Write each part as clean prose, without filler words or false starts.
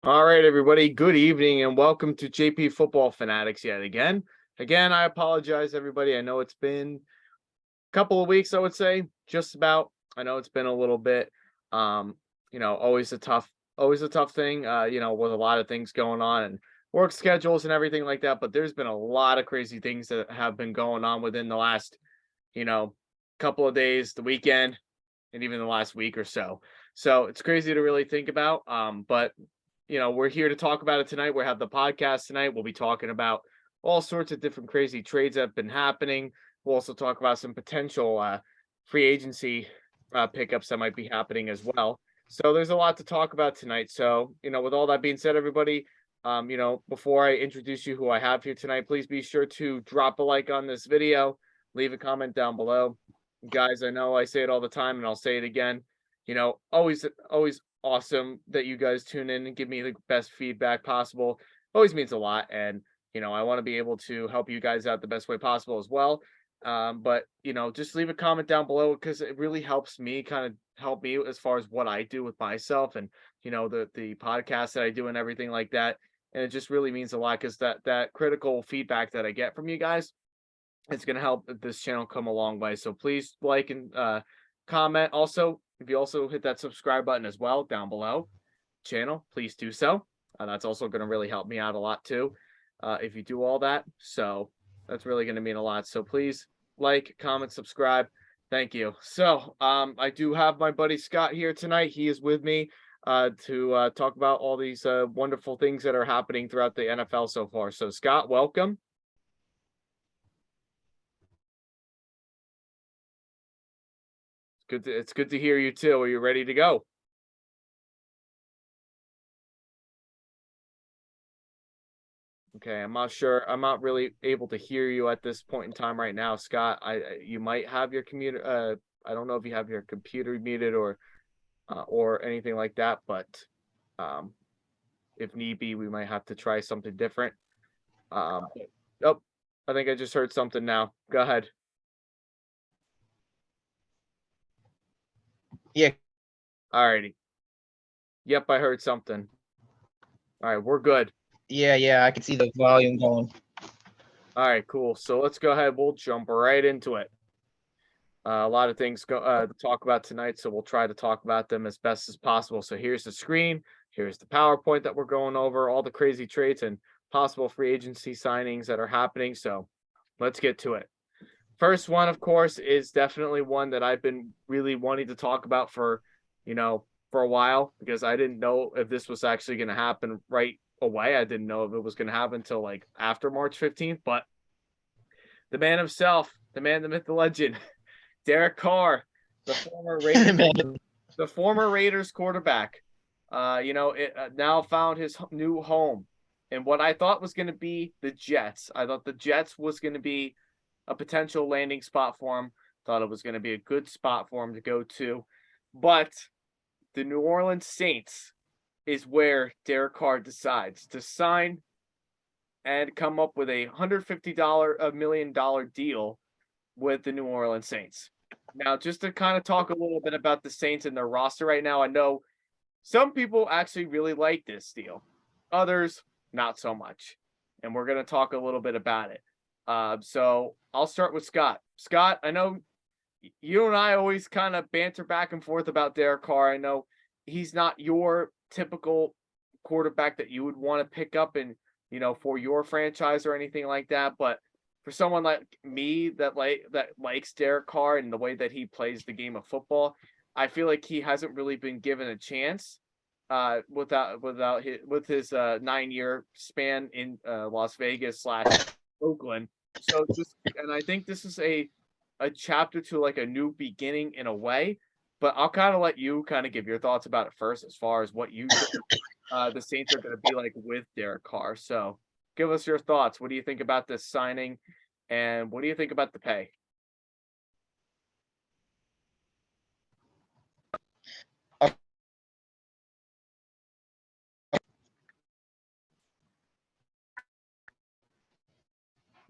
All right, everybody. Good evening and welcome to JP Football Fanatics yet again. Again, I apologize, everybody. I know it's been a couple of weeks, I would say, just about. I know it's been a little bit. Um, always a tough thing, with a lot of things going on and work schedules and everything like that. But there's been a lot of crazy things that have been going on within the last, you know, couple of days, the weekend, and even the last week or so. So it's crazy to really think about. But we're here to talk about it tonight. We have the podcast tonight. We'll be talking about all sorts of different crazy trades that have been happening. We'll also talk about some potential free agency pickups that might be happening as well. So there's a lot to talk about tonight. So, with all that being said, everybody, before I introduce you who I have here tonight, please be sure to drop a like on this video, leave a comment down below. Guys, I know I say it all the time and I'll say it again. Always awesome that you guys tune in and give me the best feedback possible. Always means a lot. And, I want to be able to help you guys out the best way possible as well. But, just leave a comment down below because it really helps me help me as far as what I do with myself and, the podcast that I do and everything like that. And it just really means a lot because that critical feedback that I get from you guys, it's going to help this channel come a long way. So please like and comment. Also, if you also hit that subscribe button as well down below channel, please do so. That's also going to really help me out a lot too if you do all that. So that's really going to mean a lot. So please like, comment, subscribe. Thank you. So I do have my buddy Scott here tonight. He is with me to talk about all these wonderful things that are happening throughout the NFL so far. So Scott, welcome. It's good to hear you too. Are you ready to go? Okay, I'm not sure. I'm not really able to hear you at this point in time right now, Scott. You might have your computer. I don't know if you have your computer muted or anything like that, but um, if need be, we might have to try something different. Oh, I think I just heard something now. Go ahead. Yeah, Alrighty. Yep, I heard something. All right, we're good. yeah, I can see the volume going. All right, cool. So let's go ahead. We'll jump right into it. A lot of things to talk about tonight, so we'll try to talk about them as best as possible. So here's the screen. Here's the PowerPoint that we're going over, all the crazy trades and possible free agency signings that are happening. So let's get to it. First one, of course, is definitely one that I've been really wanting to talk about for a while because I didn't know if this was actually going to happen right away. I didn't know if it was going to happen until like after March 15th, but the man himself, the man, the myth, the legend, Derek Carr, the former Raiders, the former Raiders quarterback, it now found his new home and what I thought was going to be the Jets. I thought the Jets was going to be a potential landing spot for him. Thought it was going to be a good spot for him to go to, but the New Orleans Saints is where Derek Carr decides to sign and come up with a $150 million deal with the New Orleans Saints. Now, just to kind of talk a little bit about the Saints and their roster right now, I know some people actually really like this deal, others not so much. And we're going to talk a little bit about it. So I'll start with Scott. Scott, I know you and I always kind of banter back and forth about Derek Carr. I know he's not your typical quarterback that you would want to pick up and for your franchise or anything like that, but for someone like me that likes Derek Carr and the way that he plays the game of football, I feel like he hasn't really been given a chance with his 9-year span in Las Vegas / Oakland. So just and I think this is a chapter to like a new beginning in a way. But I'll kind of let you kind of give your thoughts about it first, as far as what you think the Saints are going to be like with Derek Carr. So give us your thoughts. What do you think about this signing, and what do you think about the pay?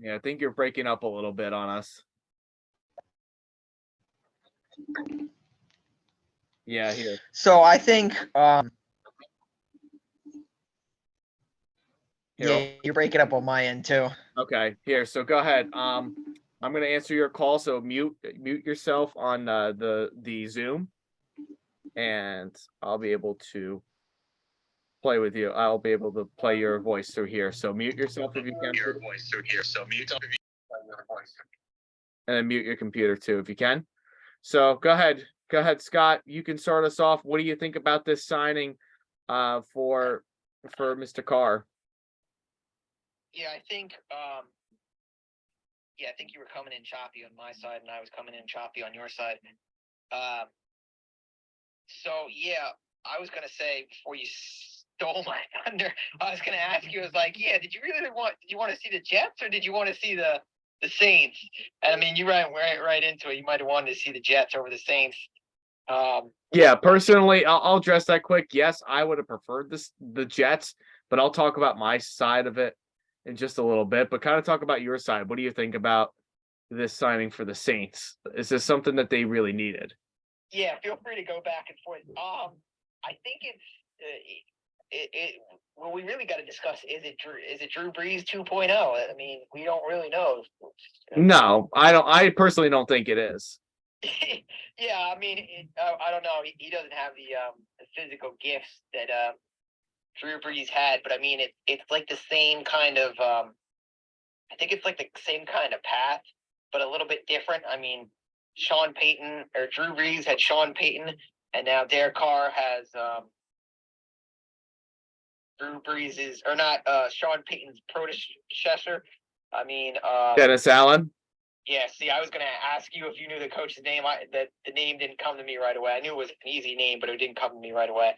Yeah, I think you're breaking up a little bit on us. Yeah, here. So I think Here, Yeah, you're breaking up on my end too. okay, here. So go ahead. I'm gonna answer your call. So mute yourself on the Zoom, and I'll be able to play with you. I'll be able to play your voice through here. So mute yourself if you can, and then mute your computer too if you can. So go ahead, Scott. You can start us off. What do you think about this signing, for Mr. Carr? Yeah, I think I think you were coming in choppy on my side and I was coming in choppy on your side. So yeah, I was gonna say before you stole my thunder, I was gonna ask you, I was like, yeah, did you want to see the Jets or did you want to see the Saints? And I mean, you ran right into it. You might have wanted to see the Jets over the Saints. Yeah, personally, I'll address that quick. Yes, I would have preferred the Jets, but I'll talk about my side of it in just a little bit. But kind of talk about your side. What do you think about this signing for the Saints? Is this something that they really needed? Yeah, feel free to go back and forth. I think what we really got to discuss is it Drew Brees 2.0? I mean, we don't really know. No, I don't. I personally don't think it is. Yeah, I mean, I don't know. He doesn't have the physical gifts that Drew Brees had, but I mean, it's like the same kind of. I think it's like the same kind of path, but a little bit different. I mean, Sean Payton or Drew Brees had Sean Payton, and now Derek Carr has Drew Brees's or not Sean Payton's predecessor. I mean, Dennis Allen. yeah. See, I was gonna ask you if you knew the coach's name. The name didn't come to me right away. I knew it was an easy name, but it didn't come to me right away.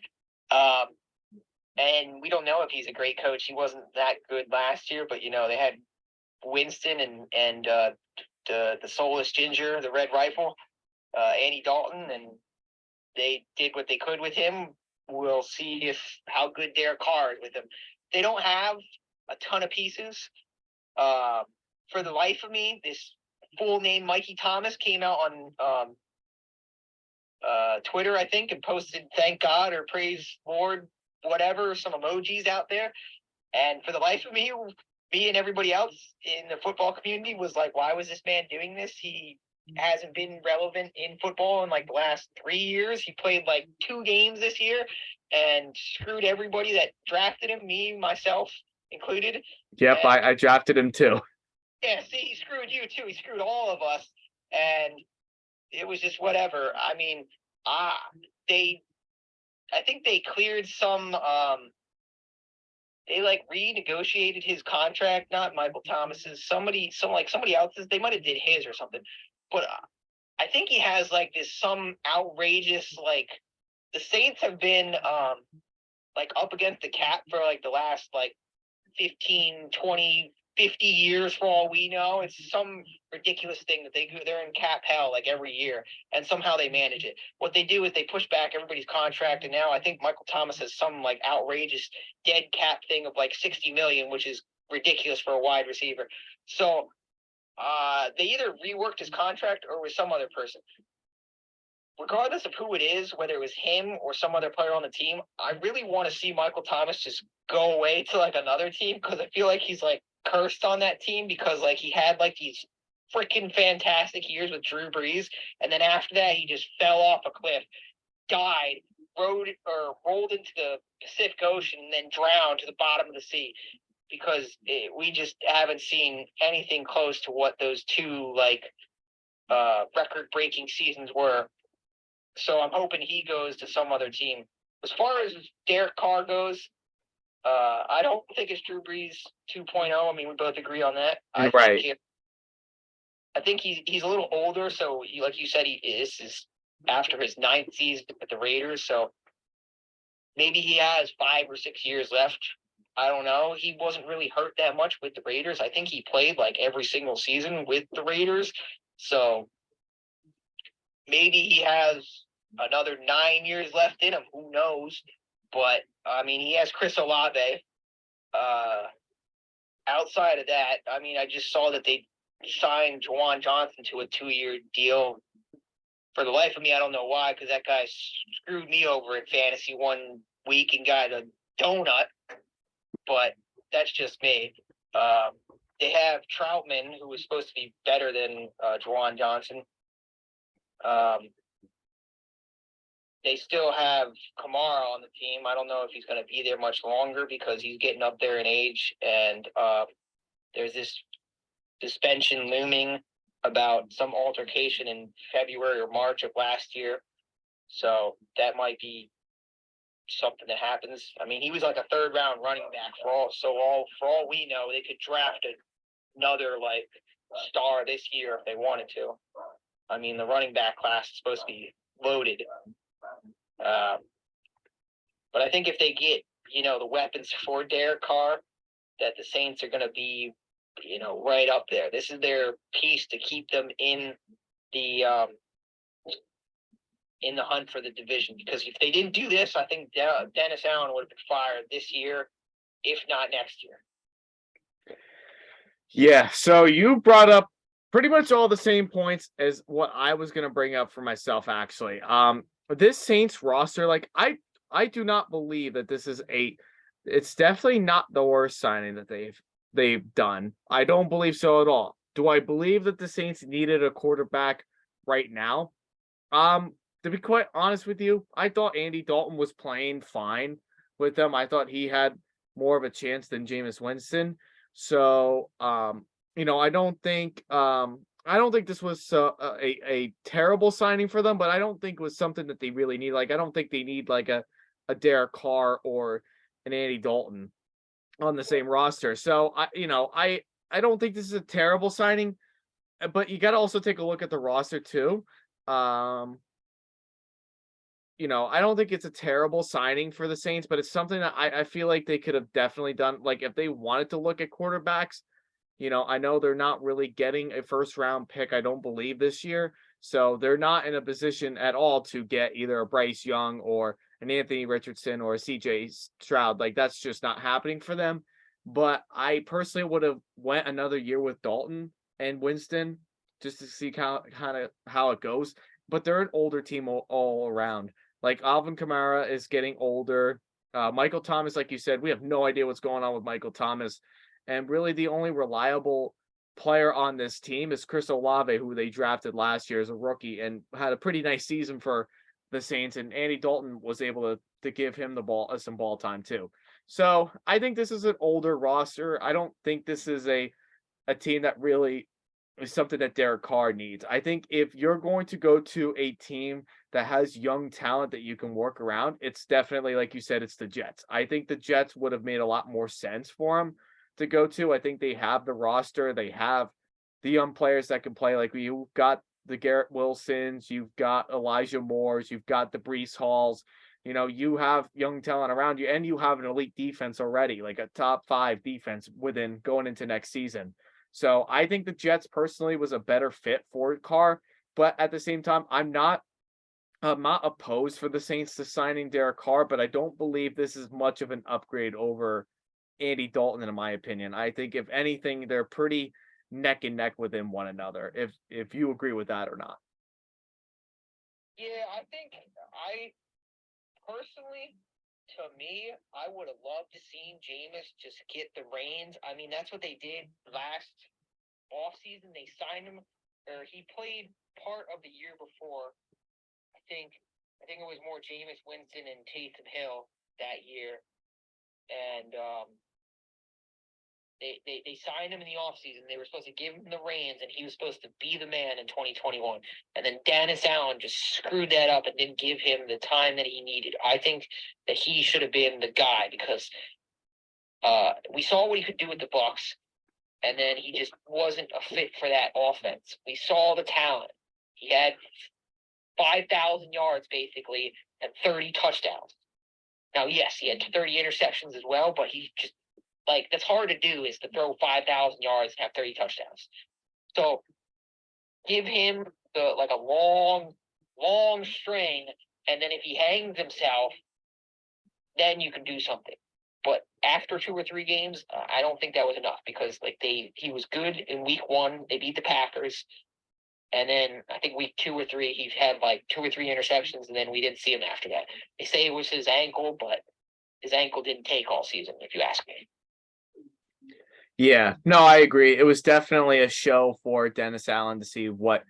And we don't know if he's a great coach. He wasn't that good last year, but they had Winston and the soulless ginger, the Red Rifle, Andy Dalton, and they did what they could with him. We'll see how good Derek Carr is with him. They don't have a ton of pieces. For the life of me, this full name Mikey Thomas came out on Twitter, I think, and posted "Thank God" or "Praise Lord," whatever, some emojis out there. And for the life of me and everybody else in the football community was like, why was this man doing this? He hasn't been relevant in football in like the last 3 years. He played like 2 games this year and screwed everybody that drafted him, me, myself included. Yep, and, I drafted him too. Yeah, see, he screwed you too. He screwed all of us. And it was just whatever. I mean, I think they cleared some they like renegotiated his contract, not Michael Thomas's, somebody else's. They might have did his or something, but I think he has like this some outrageous like. The Saints have been like up against the cap for like the last like 15, 20, 50 years for all we know. It's some ridiculous thing that they're in cap hell like every year, and somehow they manage it. What they do is they push back everybody's contract, and now I think Michael Thomas has some like outrageous dead cap thing of like 60 million, which is ridiculous for a wide receiver. So they either reworked his contract or with some other person. Regardless of who it is, whether it was him or some other player on the team, I really want to see Michael Thomas just go away to like another team, because I feel like he's like cursed on that team, because like he had like these freaking fantastic years with Drew Brees, and then after that he just fell off a cliff, died, rolled into the Pacific Ocean, and then drowned to the bottom of the sea, because we just haven't seen anything close to what those 2 like record-breaking seasons were. So I'm hoping he goes to some other team. As far as Derek Carr goes, I don't think it's Drew Brees 2.0. I mean, we both agree on that. Right. I think he's a little older, so like you said, this is after his 9th season with the Raiders, so maybe he has 5 or 6 years left. I don't know. He wasn't really hurt that much with the Raiders. I think he played like every single season with the Raiders, so maybe he has another 9 years left in him. Who knows? But I mean, he has Chris Olave. Outside of that, I mean, I just saw that they signed Juwan Johnson to a 2-year deal. For the life of me, I don't know why, because that guy screwed me over in fantasy one week and got a donut. But that's just me. They have Troutman, who was supposed to be better than Juwan Johnson. They still have Kamara on the team. I don't know if he's going to be there much longer because he's getting up there in age, and there's this suspension looming about some altercation in February or March of last year. So that might be something that happens. I mean, he was like a third round running back for all we know, they could draft another like star this year if they wanted to. I mean, the running back class is supposed to be loaded. But I think if they get, the weapons for Derek Carr, that the Saints are going to be, right up there. This is their piece to keep them in the hunt for the division. Because if they didn't do this, I think Dennis Allen would have been fired this year, if not next year. Yeah, so you brought up pretty much all the same points as what I was going to bring up for myself, actually. This Saints roster, like I do not believe that this is it's definitely not the worst signing that they've done. I don't believe so at all. Do I believe that the Saints needed a quarterback right now? To be quite honest with you, I thought Andy Dalton was playing fine with them. I thought he had more of a chance than Jameis Winston. So, I don't think this was a terrible signing for them, but I don't think it was something that they really need. Like, I don't think they need like a Derek Carr or an Andy Dalton on the same roster. So I don't think this is a terrible signing, but you got to also take a look at the roster too. I don't think it's a terrible signing for the Saints, but it's something that I feel like they could have definitely done. Like if they wanted to look at quarterbacks, I know they're not really getting a first round pick, I don't believe, this year. So they're not in a position at all to get either a Bryce Young or an Anthony Richardson or a CJ Stroud. Like that's just not happening for them. But I personally would have went another year with Dalton and Winston just to see how it goes. But they're an older team all around. Like Alvin Kamara is getting older. Michael Thomas, like you said, we have no idea what's going on with Michael Thomas. And really the only reliable player on this team is Chris Olave, who they drafted last year as a rookie and had a pretty nice season for the Saints. And Andy Dalton was able to give him the ball, some ball time too. So I think this is an older roster. I don't think this is a team that really is something that Derek Carr needs. I think if you're going to go to a team that has young talent that you can work around, it's definitely, like you said, it's the Jets. I think the Jets would have made a lot more sense for him to go to. I think they have the roster. They have the young players that can play. Like you've got the Garrett Wilsons, you've got Elijah Moores, you've got the Breece Halls. You have young talent around you, and you have an elite defense already, like a top 5 defense going into next season. So I think the Jets personally was a better fit for Carr, but at the same time, I'm not opposed for the Saints to signing Derek Carr, but I don't believe this is much of an upgrade over Andy Dalton, in my opinion. I think if anything, they're pretty neck and neck within one another. If you agree with that or not. Yeah, I think personally, to me, I would have loved to seen Jameis just get the reins. I mean, that's what they did last offseason. They signed him, or he played part of the year before. I think it was more Jameis Winston and Taysom Hill that year. And they signed him in the offseason. They were supposed to give him the reins, and he was supposed to be the man in 2021. And then Dennis Allen just screwed that up and didn't give him the time that he needed. I think that he should have been the guy because we saw what he could do with the Bucs, and then he just wasn't a fit for that offense. We saw the talent. He had 5,000 yards basically and 30 touchdowns. Now, yes, he had 30 interceptions as well, but he just that's hard to do, is to throw 5,000 yards and have 30 touchdowns. So give him a long string, and then if he hangs himself, then you can do something. But after 2 or 3 games, I don't think that was enough because he was good in week 1. They beat the Packers. And then I think week 2 or 3, he had 2 or 3 interceptions, and then we didn't see him after that. They say it was his ankle, but his ankle didn't take all season, if you ask me. Yeah, no, I agree. It was definitely a show for Dennis Allen to see what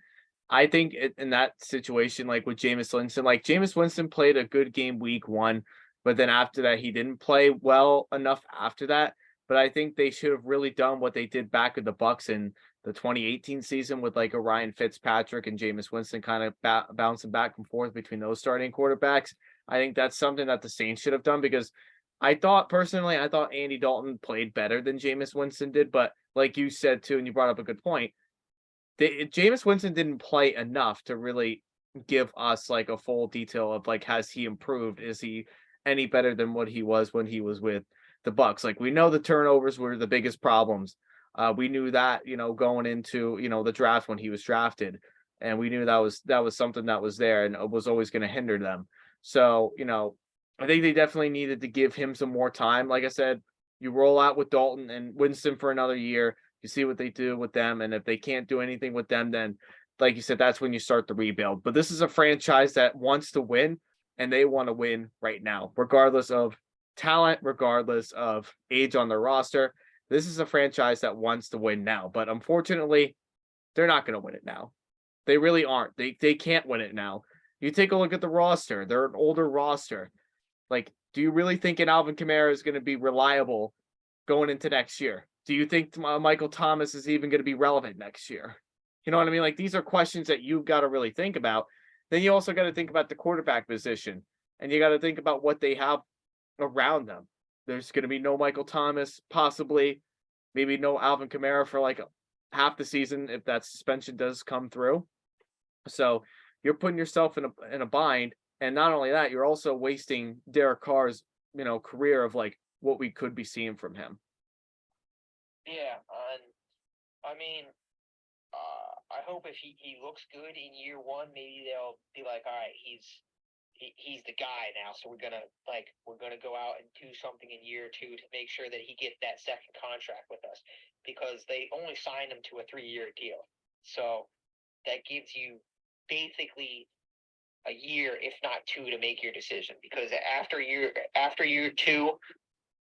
I think in that situation, like with Jameis Winston, like Jameis Winston played a good game week 1, but then after that, he didn't play well enough after that. But I think they should have really done what they did back with the Bucks in the 2018 season with like a Ryan Fitzpatrick and Jameis Winston kind of bouncing back and forth between those starting quarterbacks. I think that's something that the Saints should have done because I thought personally, I thought Andy Dalton played better than Jameis Winston did, but like you said too, and you brought up a good point, Jameis Winston didn't play enough to really give us like a full detail of like has he improved? Is he any better than what he was when he was with the Bucks? Like we know the turnovers were the biggest problems. We knew that, going into, the draft when he was drafted, and we knew that was something that was there and was always going to hinder them. So, I think they definitely needed to give him some more time. Like I said, you roll out with Dalton and Winston for another year. You see what they do with them, and if they can't do anything with them, then, like you said, that's when you start the rebuild. But this is a franchise that wants to win, and they want to win right now, regardless of talent, regardless of age on their roster. This is a franchise that wants to win now, but unfortunately, they're not going to win it now. They really aren't. They can't win it now. You take a look at the roster; they're an older roster. Like, do you really think an Alvin Kamara is going to be reliable going into next year? Do you think Michael Thomas is even going to be relevant next year? You know what I mean? Like, these are questions that you've got to really think about. Then you also got to think about the quarterback position, and you got to think about what they have around them. There's going to be no Michael Thomas, possibly, maybe no Alvin Kamara for like half the season if that suspension does come through. So you're putting yourself in a bind, and not only that, you're also wasting Derek Carr's career of like what we could be seeing from him. Yeah, and I mean, I hope if he looks good in year 1, maybe they'll be like, all right, he's the guy now, so we're gonna go out and do something in year 2 to make sure that he gets that second contract with us, because they only signed him to a 3-year deal, so that gives you basically a year, if not 2, to make your decision. Because after year 2,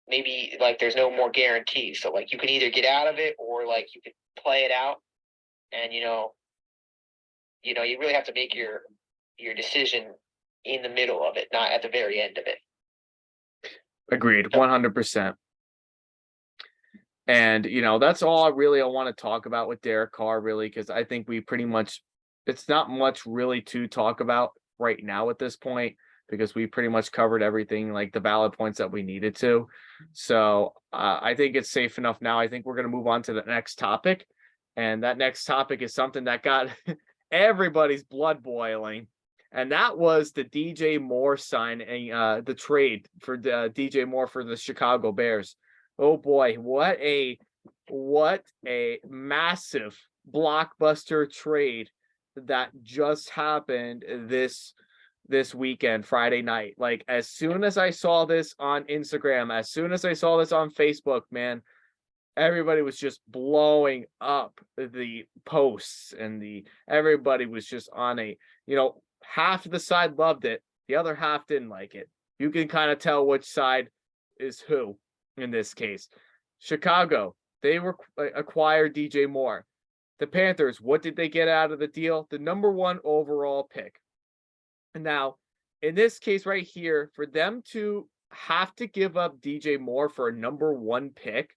maybe like there's no more guarantees. So like you can either get out of it or like you could play it out, and you really have to make your decision in the middle of it, not at the very end of it. Agreed, 100%. And that's all I want to talk about with Derek Carr, really, because I think we pretty much it's not much really to talk about right now at this point because we pretty much covered everything, like the valid points that we needed to. So I think it's safe enough now. I think we're going to move on to the next topic. And that next topic is something that got everybody's blood boiling. And that was the DJ Moore signing, the trade for DJ Moore for the Chicago Bears. Oh boy, what a massive blockbuster trade that just happened this weekend, Friday night. Like, as soon as I saw this on Instagram, as soon as I saw this on Facebook, man, everybody was just blowing up the posts, and everybody was just on half of the side loved it, the other half didn't like it. You can kind of tell which side is who in this case. Chicago, they acquired DJ Moore. The Panthers, what did they get out of the deal? The number 1 overall pick. And now, in this case right here, for them to have to give up DJ Moore for a number 1 pick,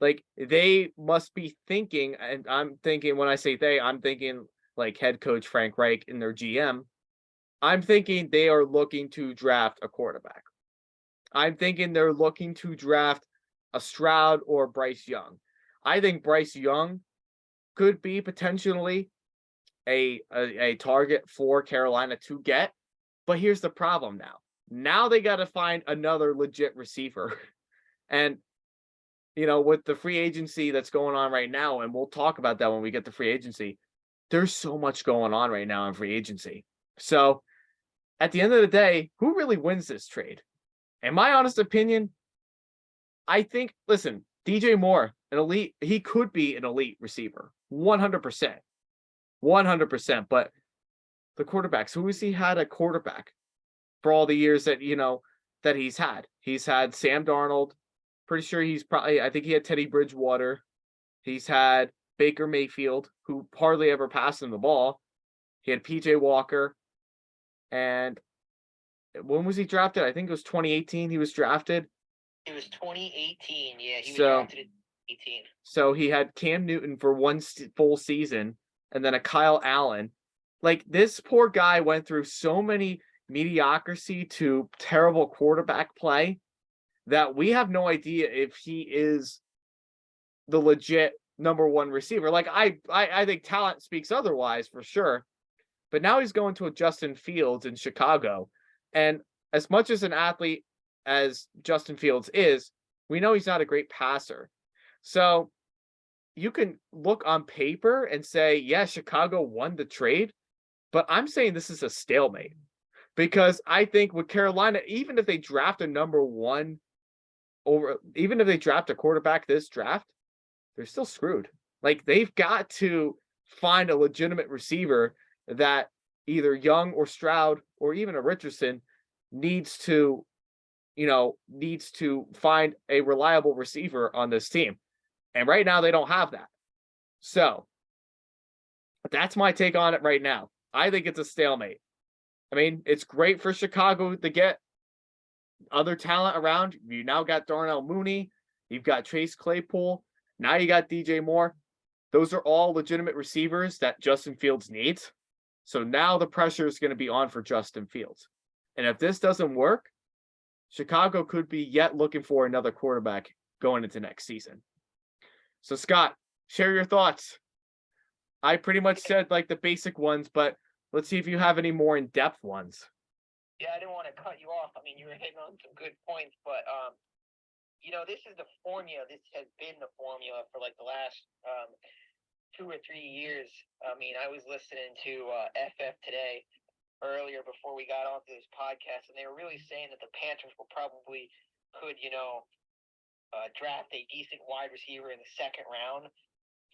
like, they must be thinking, and I'm thinking, when I say they, I'm thinking like head coach Frank Reich and their GM. I'm thinking they are looking to draft a quarterback. I'm thinking they're looking to draft a Stroud or Bryce Young. I think Bryce Young could be potentially a target for Carolina to get. But here's the problem now. Now they got to find another legit receiver. And, with the free agency that's going on right now, and we'll talk about that when we get to free agency, there's so much going on right now in free agency. So at the end of the day, who really wins this trade? In my honest opinion, I think, listen, DJ Moore, an elite, he could be an elite receiver, 100%. 100%. But the quarterbacks, who has he had a quarterback for all the years that, that he's had? He's had Sam Darnold, Pretty sure I think he had Teddy Bridgewater. He's had Baker Mayfield, who hardly ever passed him the ball. He had PJ Walker. And when was he drafted? I think it was 2018 he was drafted. It was 2018. Yeah, he was So- drafted in 18. So he had Cam Newton for one full season and then a Kyle Allen. Like, this poor guy went through so many mediocrity to terrible quarterback play that we have no idea if he is the legit number one receiver. Like, I think talent speaks otherwise for sure. But now he's going to a Justin Fields in Chicago. And as much as an athlete as Justin Fields is, we know he's not a great passer. So you can look on paper and say, yeah, Chicago won the trade, but I'm saying this is a stalemate because I think with Carolina, even if they draft a number one even if they draft a quarterback this draft, they're still screwed. Like, they've got to find a legitimate receiver that either Young or Stroud or even a Richardson needs to find a reliable receiver on this team. And right now they don't have that. So that's my take on it right now. I think it's a stalemate. I mean, it's great for Chicago to get other talent around. You now got Darnell Mooney. You've got Chase Claypool. Now you got DJ Moore. Those are all legitimate receivers that Justin Fields needs. So now the pressure is going to be on for Justin Fields. And if this doesn't work, Chicago could be yet looking for another quarterback going into next season. So, Scott, share your thoughts. I pretty much said like the basic ones, but let's see if you have any more in-depth ones. Yeah, I didn't want to cut you off. I mean, you were hitting on some good points, but this is the formula. This has been the formula for like the last 2 or 3 years. I mean, I was listening to FF today earlier before we got onto this podcast, and they were really saying that the Panthers could draft a decent wide receiver in the second round.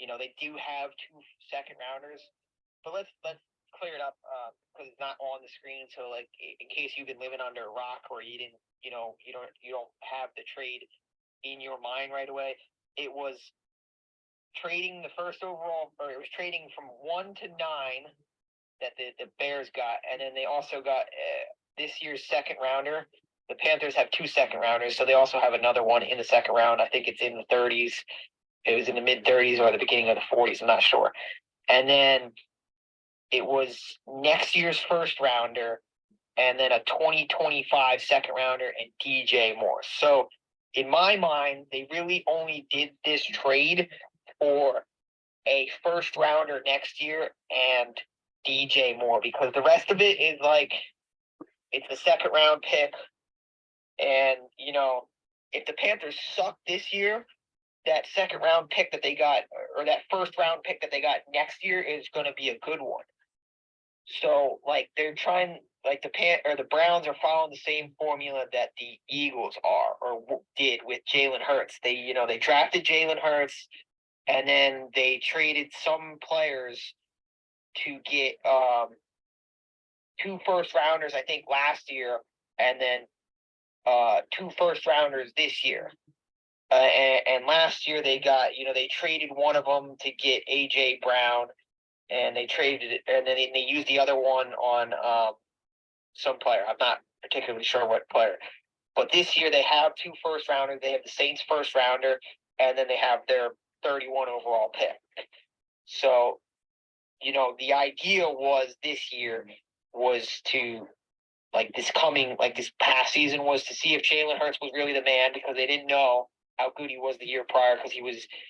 They do have 2 second rounders, but let's clear it up because it's not on the screen. So, like, in case you've been living under a rock or you didn't, you don't have the trade in your mind right away. It was trading the first overall, or it was trading from 1 to 9 that the Bears got, and then they also got this year's second rounder. The Panthers have 2 second rounders, so they also have another one in the second round. I think it's in the 30s. It was in the mid 30s or the beginning of the 40s. I'm not sure. And then it was next year's first rounder, and then a 2025 second rounder and DJ Moore. So in my mind, they really only did this trade for a first rounder next year and DJ Moore, because the rest of it is like, it's a second round pick. And, if the Panthers suck this year, that second round pick that they got, or that first round pick that they got next year, is going to be a good one. So, like, they're trying, like, the Browns are following the same formula that the Eagles are, or did with Jalen Hurts. They drafted Jalen Hurts, and then they traded some players to get 2 first rounders, I think, last year, and then 2 first rounders this year. And last year they got, they traded one of them to get AJ Brown, and they traded it, and then they used the other one on some player. I'm not particularly sure what player. But this year they have 2 first rounders. They have the Saints first rounder, and then they have their 31 overall pick. So, the idea was this year was to, this past season, was to see if Jalen Hurts was really the man, because they didn't know how good he was the year prior, because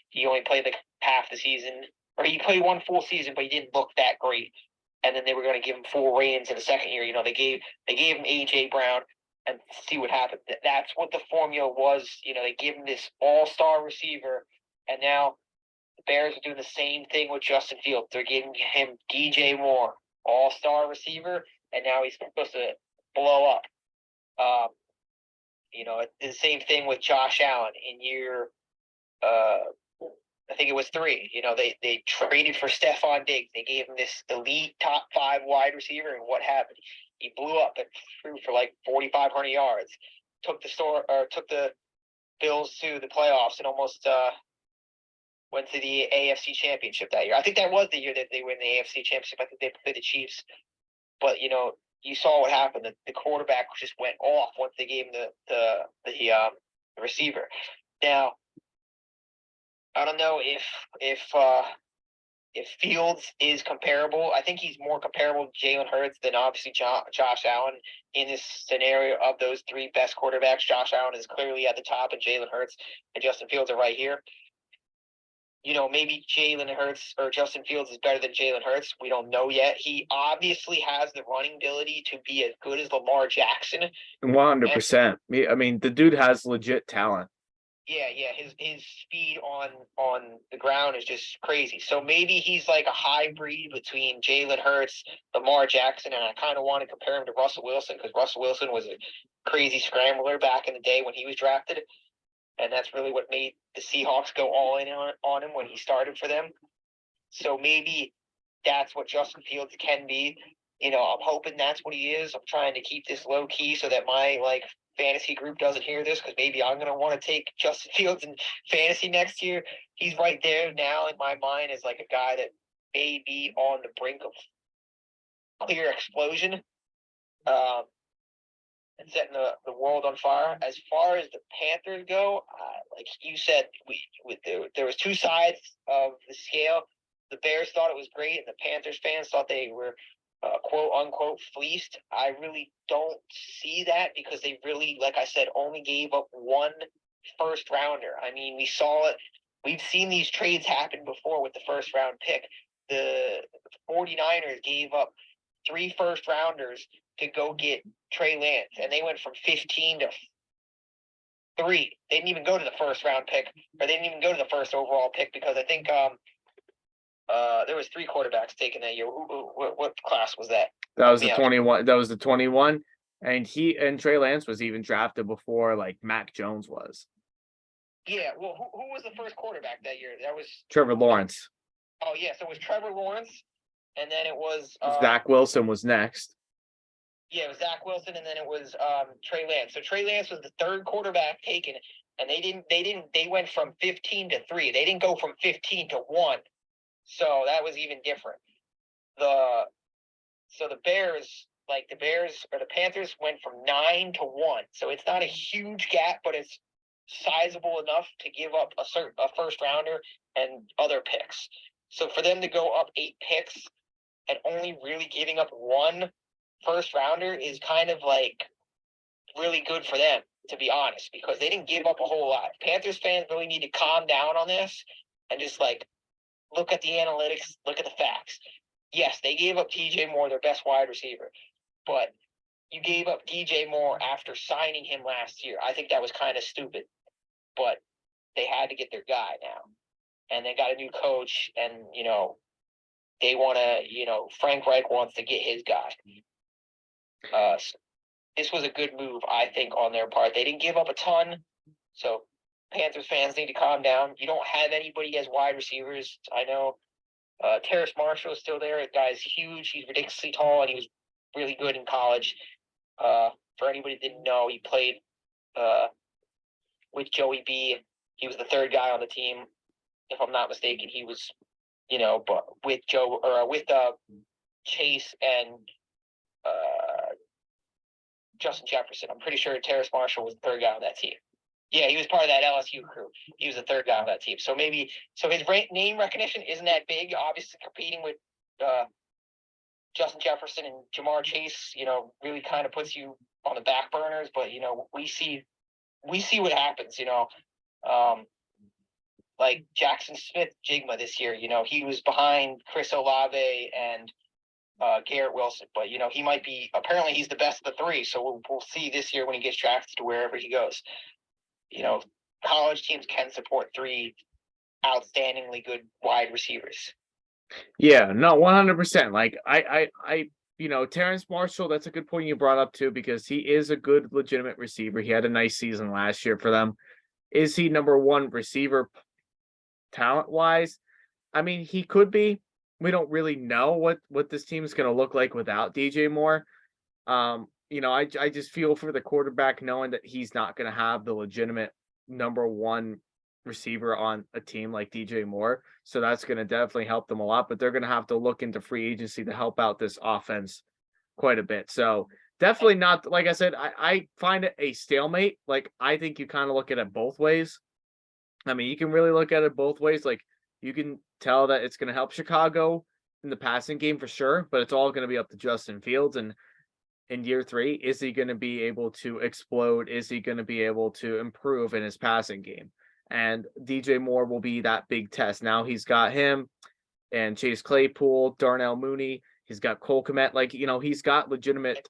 he only played like half the season, or he played 1 full season, but he didn't look that great. And then they were going to give him full reins in the second year. They gave him AJ Brown and see what happened. That's what the formula was. They gave him this all-star receiver, and now the Bears are doing the same thing with Justin Fields. They're giving him DJ Moore, all-star receiver, and now he's supposed to blow up. The same thing with Josh Allen in year, I think it was 3. They traded for Stephon Diggs. They gave him this elite top 5 wide receiver, and what happened? He blew up and threw for like 4,500 yards. Took the Bills to the playoffs and almost went to the AFC Championship that year. I think that was the year that they win the AFC Championship. I think they played the Chiefs. But you saw what happened. The quarterback just went off once they gave him the receiver. Now, I don't know if Fields is comparable. I think he's more comparable to Jalen Hurts than obviously Josh Allen in this scenario of those three best quarterbacks. Josh Allen is clearly at the top, and Jalen Hurts and Justin Fields are right here. Maybe Jalen Hurts or Justin Fields is better than Jalen Hurts. We don't know yet. He obviously has the running ability to be as good as Lamar Jackson. 100%. I mean, the dude has legit talent. Yeah. His speed on the ground is just crazy. So maybe he's like a hybrid between Jalen Hurts, Lamar Jackson, and I kind of want to compare him to Russell Wilson because Russell Wilson was a crazy scrambler back in the day when he was drafted. And that's really what made the Seahawks go all in on him when he started for them. So maybe that's what Justin Fields can be. I'm hoping that's what he is. I'm trying to keep this low key so that my fantasy group doesn't hear this because maybe I'm gonna want to take Justin Fields in fantasy next year. He's right there now in my mind as like a guy that may be on the brink of clear explosion. And setting the world on fire. As far as the Panthers go, like you said, there was two sides of the scale. The Bears thought it was great, and the Panthers fans thought they were quote unquote fleeced. I really don't see that because they really, like I said, only gave up one first rounder. I mean, we saw it. We've seen these trades happen before with the first round pick. The 49ers gave up 3 first rounders to go get Trey Lance, and they went from 15 to 3. They didn't even go to the first round pick, or they didn't even go to the first overall pick because I think there was 3 quarterbacks taken that year. What class was that? That was the 21. That was the 21, and Trey Lance was even drafted before Mac Jones was. Yeah, well, who was the first quarterback that year? That was Trevor Lawrence. Oh yeah, so it was Trevor Lawrence, and then it was Zach Wilson was next. Yeah, it was Zach Wilson, and then it was Trey Lance. So Trey Lance was the 3rd quarterback taken, and they went from 15 to 3. They didn't go from 15 to 1. So that was even different. The Bears or the Panthers went from 9 to 1. So it's not a huge gap, but it's sizable enough to give up a first rounder and other picks. So for them to go up 8 picks and only really giving up 1 first rounder is kind of really good for them, to be honest, because they didn't give up a whole lot. Panthers fans really need to calm down on this and just look at the analytics, look at the facts. Yes, they gave up DJ Moore, their best wide receiver, but you gave up DJ Moore after signing him last year. I think that was kind of stupid, but they had to get their guy now, and they got a new coach, and they want to, Frank Reich wants to get his guy. This was a good move, I think, on their part. They didn't give up a ton, so Panthers fans need to calm down. You don't have anybody as wide receivers. I know Terrace Marshall is still there. The guy's huge. He's ridiculously tall, and he was really good in college. For anybody that didn't know, he played with Joey B. He was the 3rd guy on the team, if I'm not mistaken. He was, but with Chase and Justin Jefferson. I'm pretty sure Terrace Marshall was the 3rd guy on that team. Yeah, he was part of that LSU crew. He was the 3rd guy on that team. So his name recognition isn't that big. Obviously, competing with Justin Jefferson and Jamar Chase, really kind of puts you on the back burners. But we see what happens. Like Jackson Smith-Jigma this year. He was behind Chris Olave and Garrett Wilson, but he might be. Apparently, he's the best of the 3. So we'll see this year when he gets drafted to wherever he goes. College teams can support 3 outstandingly good wide receivers. Yeah, no, 100%. Terrace Marshall, that's a good point you brought up too, because he is a good, legitimate receiver. He had a nice season last year for them. Is he number 1 receiver talent-wise? I mean, he could be. We don't really know what this team is going to look like without DJ Moore. I just feel for the quarterback knowing that he's not going to have the legitimate number one receiver on a team like DJ Moore. So that's going to definitely help them a lot, but they're going to have to look into free agency to help out this offense quite a bit. So definitely not, like I said, I find it a stalemate. Like, I think you kind of look at it both ways. I mean, you can really look at it both ways. Like, you can tell that it's going to help Chicago in the passing game for sure, but it's all going to be up to Justin Fields. And in year 3, is he going to be able to explode? Is he going to be able to improve in his passing game? And DJ Moore will be that big test. Now he's got him and Chase Claypool, Darnell Mooney. He's got Cole Kmet. Like, he's got legitimate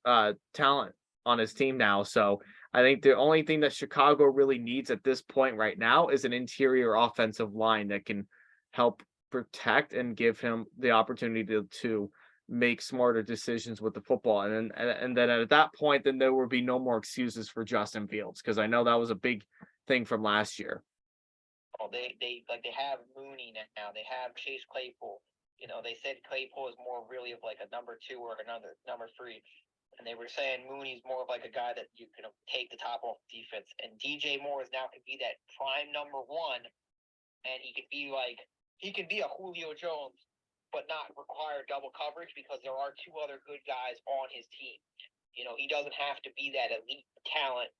talent on his team now. So I think the only thing that Chicago really needs at this point right now is an interior offensive line that can help protect and give him the opportunity to make smarter decisions with the football. And then at that point, then there will be no more excuses for Justin Fields, because I know that was a big thing from last year. Oh, they have Mooney now. They have Chase Claypool. They said Claypool is more really of like a number 2 or another number 3. And they were saying Mooney's more of like a guy that you can take the top off defense. And DJ Moore is now could be that prime number 1. And he could be a Julio Jones, but not require double coverage, because there are 2 other good guys on his team. He doesn't have to be that elite talent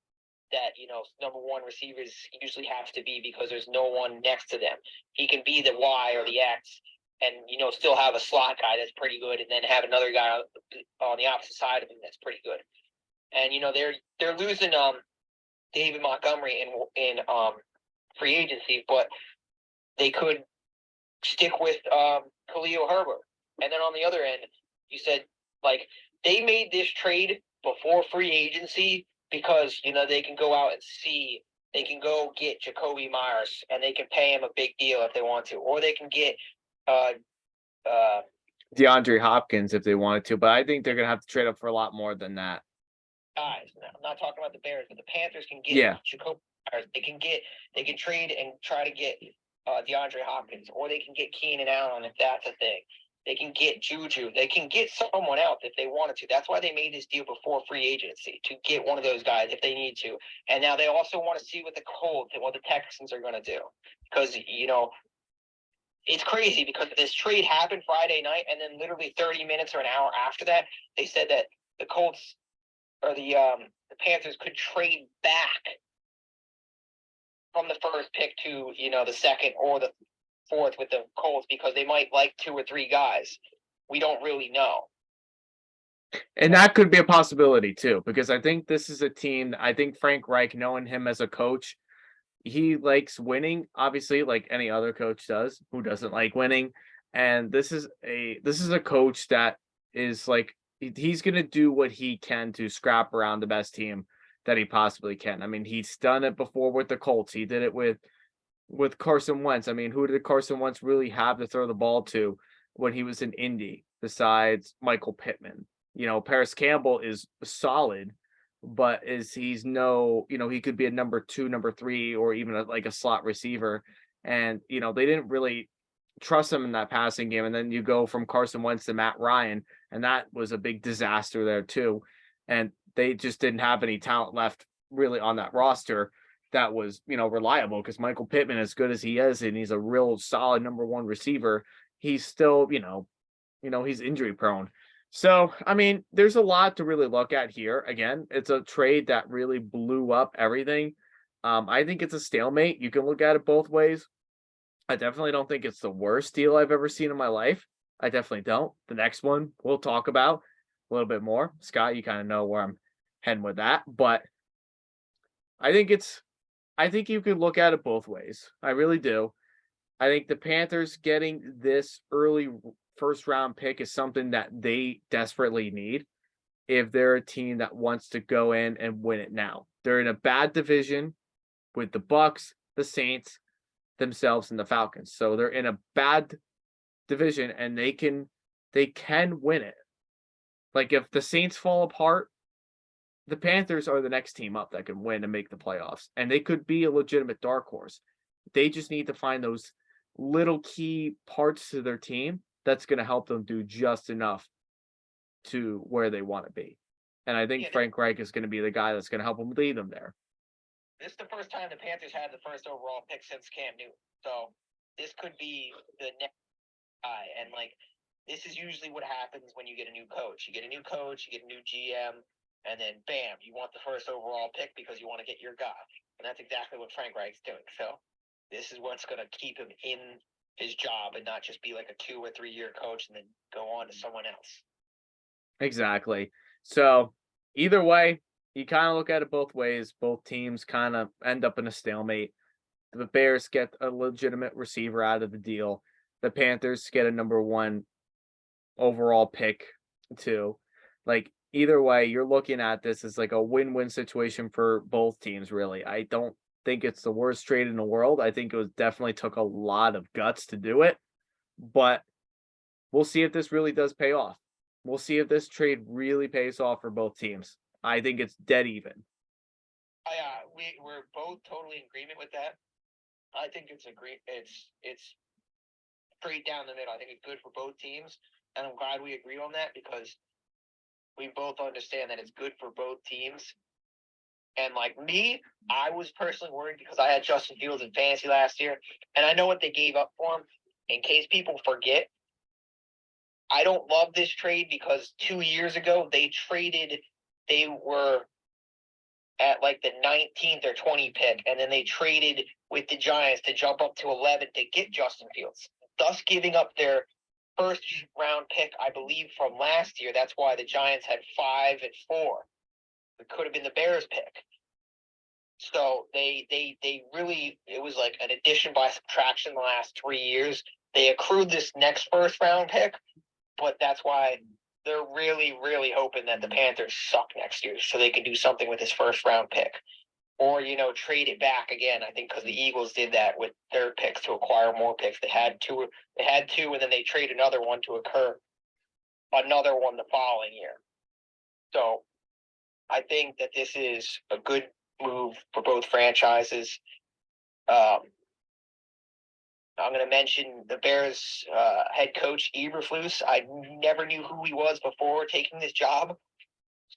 that, number 1 receivers usually have to be, because there's no one next to them. He can be the Y or the X and, still have a slot guy that's pretty good, and then have another guy on the opposite side of him that's pretty good. And, they're losing David Montgomery in free agency, but they could stick with Khalil Herbert. And then on the other end, you said, like, they made this trade before free agency because, they can go out and they can go get Jacoby Myers, and they can pay him a big deal if they want to, or they can get DeAndre Hopkins if they wanted to, but I think they're going to have to trade up for a lot more than that. Guys, I'm not talking about the Bears, but the Panthers can get Jacoby Myers. They can trade and try to get DeAndre Hopkins, or they can get Keenan Allen if that's a thing. They can get Juju. They can get someone else if they wanted to. That's why they made this deal before free agency, to get one of those guys if they need to. And now they also want to see what the Texans are going to do, because it's crazy, because this trade happened Friday night, and then literally 30 minutes or an hour after that, they said that the Colts or the Panthers could trade back from the first pick to the second or the 4th with the Colts, because they might like 2 or 3 guys. We don't really know. And that could be a possibility too, because I think this is a team. I think Frank Reich, knowing him as a coach, he likes winning, obviously, like any other coach does. Who doesn't like winning? And this is a coach that is like, he's going to do what he can to scrap around the best team that he possibly can. I mean, he's done it before with the Colts. He did it with Carson Wentz. I mean, who did Carson Wentz really have to throw the ball to when he was in Indy besides Michael Pittman? Paris Campbell is solid, but he's no, he could be a number 2, number 3, or even like a slot receiver. And, they didn't really trust him in that passing game. And then you go from Carson Wentz to Matt Ryan, and that was a big disaster there too. And they just didn't have any talent left really on that roster that was, reliable, because Michael Pittman, as good as he is, and he's a real solid number 1 receiver, he's still, he's injury prone. So, I mean, there's a lot to really look at here. Again, it's a trade that really blew up everything. I think it's a stalemate. You can look at it both ways. I definitely don't think it's the worst deal I've ever seen in my life. I definitely don't. The next one we'll talk about a little bit more. Scott, you kind of know where I'm heading with that, but I think you could look at it both ways. I really do. I think the Panthers getting this early first round pick is something that they desperately need if they're a team that wants to go in and win it now. They're in a bad division with the Bucks, the Saints, themselves, and the Falcons. So they're in a bad division, and they can win it. Like, if the Saints fall apart, the Panthers are the next team up that can win and make the playoffs, and they could be a legitimate dark horse. They just need to find those little key parts to their team that's going to help them do just enough to where they want to be. And I think Frank Reich is going to be the guy that's going to help them lead them there. This is the first time the Panthers had the first overall pick since Cam Newton. So this could be the next guy. And like, this is usually what happens when you get a new coach. You get a new coach, you get a new GM, and then bam, you want the first overall pick because you want to get your guy. And that's exactly what Frank Reich's doing. So this is what's going to keep him in his job and not just be like a 2 or 3 year coach and then go on to someone else. Exactly. So either way, you kind of look at it both ways. Both teams kind of end up in a stalemate. The Bears get a legitimate receiver out of the deal. The Panthers get a number 1 overall pick too. Like either way, you're looking at this as like a win-win situation for both teams, really. I don't think it's the worst trade in the world. I think it was definitely took a lot of guts to do it, but we'll see if this really does pay off. We'll see if this trade really pays off for both teams. I think it's dead even. We're both totally in agreement with that. I think it's straight down the middle. I think it's good for both teams, and I'm glad we agree on that because we both understand that it's good for both teams. And like me, I was personally worried because I had Justin Fields in fantasy last year, and I know what they gave up for him. In case people forget, I don't love this trade because 2 years ago they were at like the 19th or 20 pick, and then they traded with the Giants to jump up to 11 to get Justin Fields, thus giving up their first round pick, I believe, from last year. That's why the Giants had 5 and 4. It could have been the Bears pick. So they really, it was like an addition by subtraction the last 3 years. They accrued this next first round pick, but that's why they're really, really hoping that the Panthers suck next year so they can do something with this first round pick. Or, trade it back again. I think because the Eagles did that with their picks to acquire more picks. They had two, and then they trade another one to occur another one the following year. So I think that this is a good move for both franchises. I'm going to mention the Bears head coach, Eberflus. I never knew who he was before taking this job.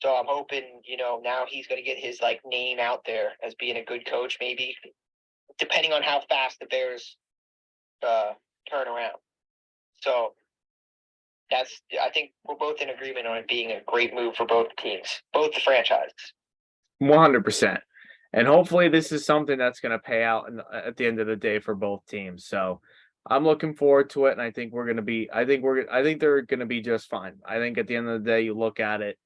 So I'm hoping, now he's going to get his name out there as being a good coach, maybe, depending on how fast the Bears turn around. So I think we're both in agreement on it being a great move for both teams, both the franchises. 100%. And hopefully this is something that's going to pay out at the end of the day for both teams. So I'm looking forward to it. And I think we're going to be, I think they're going to be just fine. I think at the end of the day, you look at it,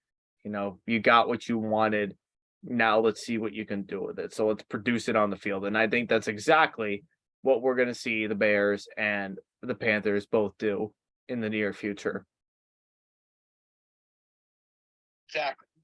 you got what you wanted. Now let's see what you can do with it. So let's produce it on the field. And I think that's exactly what we're going to see the Bears and the Panthers both do in the near future. Exactly.